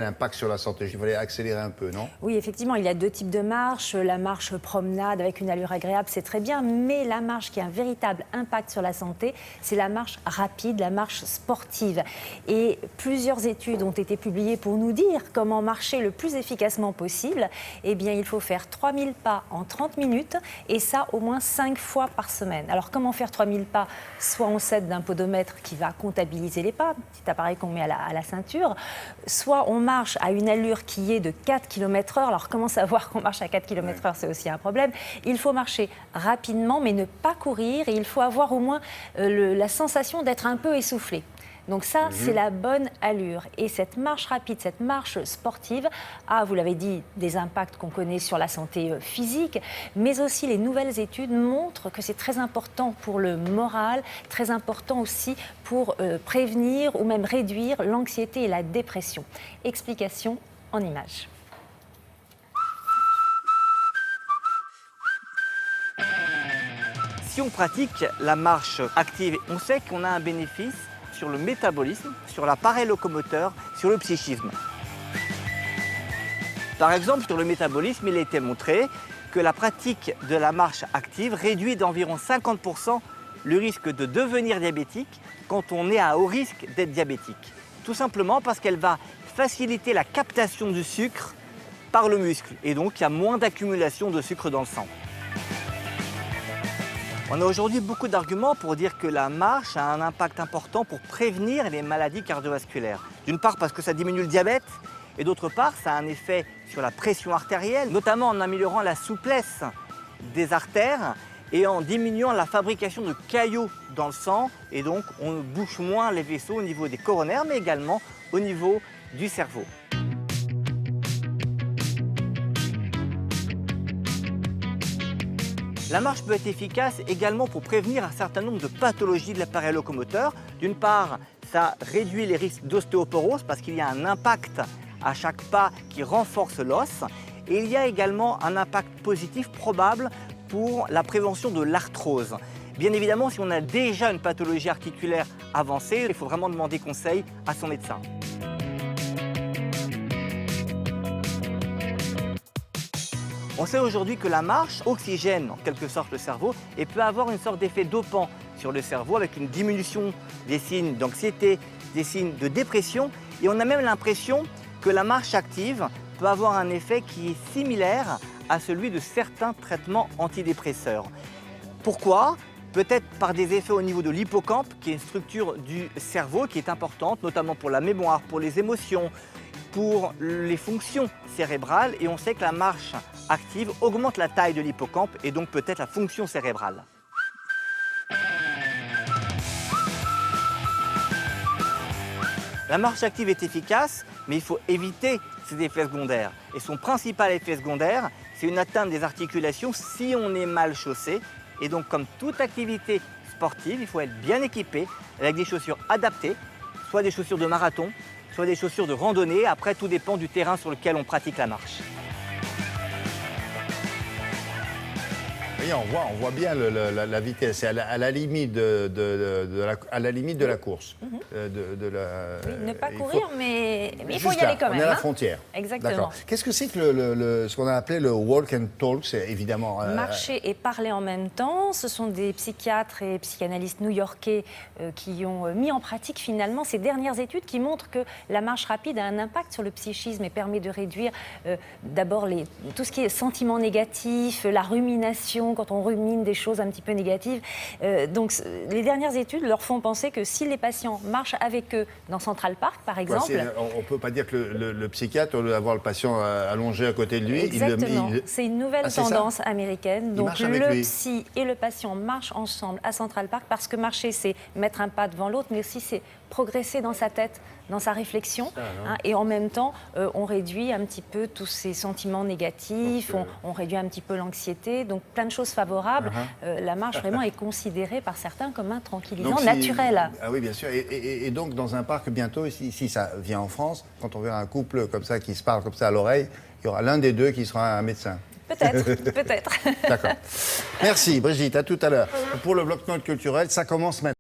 L'impact sur la santé, il fallait accélérer un peu, non? Oui, effectivement, il y a deux types de marches. La marche promenade avec une allure agréable, c'est très bien, mais la marche qui a un véritable impact sur la santé, c'est la marche rapide, la marche sportive. Et plusieurs études ont été publiées pour nous dire comment marcher le plus efficacement possible. Eh bien, il faut faire 3000 pas en 30 minutes et ça au moins 5 fois par semaine. Alors, comment faire 3000 pas? Soit on s'aide d'un podomètre qui va comptabiliser les pas, petit appareil qu'on met à la ceinture, soit on marche à une allure qui est de 4 km/h. Alors, comment savoir qu'on marche à 4 km/h? C'est aussi un problème. Il faut marcher rapidement, mais ne pas courir. Et il faut avoir au moins la sensation d'être un peu essoufflé. Donc ça, c'est la bonne allure. Et cette marche rapide, cette marche sportive a, vous l'avez dit, des impacts qu'on connaît sur la santé physique, mais aussi les nouvelles études montrent que c'est très important pour le moral, très important aussi pour prévenir ou même réduire l'anxiété et la dépression. Explication en images. Si on pratique la marche active, on sait qu'on a un bénéfice sur le métabolisme, sur l'appareil locomoteur, sur le psychisme. Par exemple, sur le métabolisme, il a été montré que la pratique de la marche active réduit d'environ 50% le risque de devenir diabétique quand on est à haut risque d'être diabétique. Tout simplement parce qu'elle va faciliter la captation du sucre par le muscle et donc il y a moins d'accumulation de sucre dans le sang. On a aujourd'hui beaucoup d'arguments pour dire que la marche a un impact important pour prévenir les maladies cardiovasculaires. D'une part parce que ça diminue le diabète et d'autre part ça a un effet sur la pression artérielle, notamment en améliorant la souplesse des artères et en diminuant la fabrication de caillots dans le sang et donc on bouche moins les vaisseaux au niveau des coronaires mais également au niveau du cerveau. La marche peut être efficace également pour prévenir un certain nombre de pathologies de l'appareil locomoteur. D'une part, ça réduit les risques d'ostéoporose parce qu'il y a un impact à chaque pas qui renforce l'os. Et il y a également un impact positif probable pour la prévention de l'arthrose. Bien évidemment, si on a déjà une pathologie articulaire avancée, il faut vraiment demander conseil à son médecin. On sait aujourd'hui que la marche oxygène en quelque sorte le cerveau et peut avoir une sorte d'effet dopant sur le cerveau avec une diminution des signes d'anxiété, des signes de dépression. Et on a même l'impression que la marche active peut avoir un effet qui est similaire à celui de certains traitements antidépresseurs. Pourquoi? Peut-être par des effets au niveau de l'hippocampe, qui est une structure du cerveau qui est importante, notamment pour la mémoire, pour les émotions, pour les fonctions cérébrales. Et on sait que la marche active augmente la taille de l'hippocampe et donc peut-être la fonction cérébrale. La marche active est efficace, mais il faut éviter ses effets secondaires. Et son principal effet secondaire, c'est une atteinte des articulations si on est mal chaussé. Et donc, comme toute activité sportive, il faut être bien équipé avec des chaussures adaptées, soit des chaussures de marathon, soit des chaussures de randonnée. Après, tout dépend du terrain sur lequel on pratique la marche. Oui, on voit bien la vitesse, c'est à la limite de la course. Oui, ne pas courir, mais il faut y aller quand même. On est à la frontière. Exactement. Qu'est-ce que c'est que ce qu'on a appelé le walk and talk? C'est évidemment... Marcher et parler en même temps, ce sont des psychiatres et psychanalystes new-yorkais qui ont mis en pratique finalement ces dernières études qui montrent que la marche rapide a un impact sur le psychisme et permet de réduire d'abord tout ce qui est sentiments négatifs, la rumination, quand on rumine des choses un petit peu négatives. Donc les dernières études leur font penser que si les patients marchent avec eux dans Central Park, par exemple... on ne peut pas dire que le psychiatre, au lieu d'avoir le patient allongé à côté de lui... Exactement. C'est une nouvelle tendance américaine. Donc le psy et le patient marchent ensemble à Central Park parce que marcher, c'est mettre un pas devant l'autre, mais aussi c'est progresser dans sa tête, dans sa réflexion. Et en même temps, on réduit un petit peu tous ces sentiments négatifs, on réduit un petit peu l'anxiété. Donc plein de choses favorables. La marche vraiment est considérée par certains comme un tranquillisant naturel. Ah oui, bien sûr. Et donc dans un parc bientôt, si ça vient en France, quand on verra un couple comme ça qui se parle comme ça à l'oreille, il y aura l'un des deux qui sera un médecin. Peut-être, peut-être. D'accord. Merci Brigitte, à tout à l'heure. Pour le bloc-notes culturel, ça commence maintenant.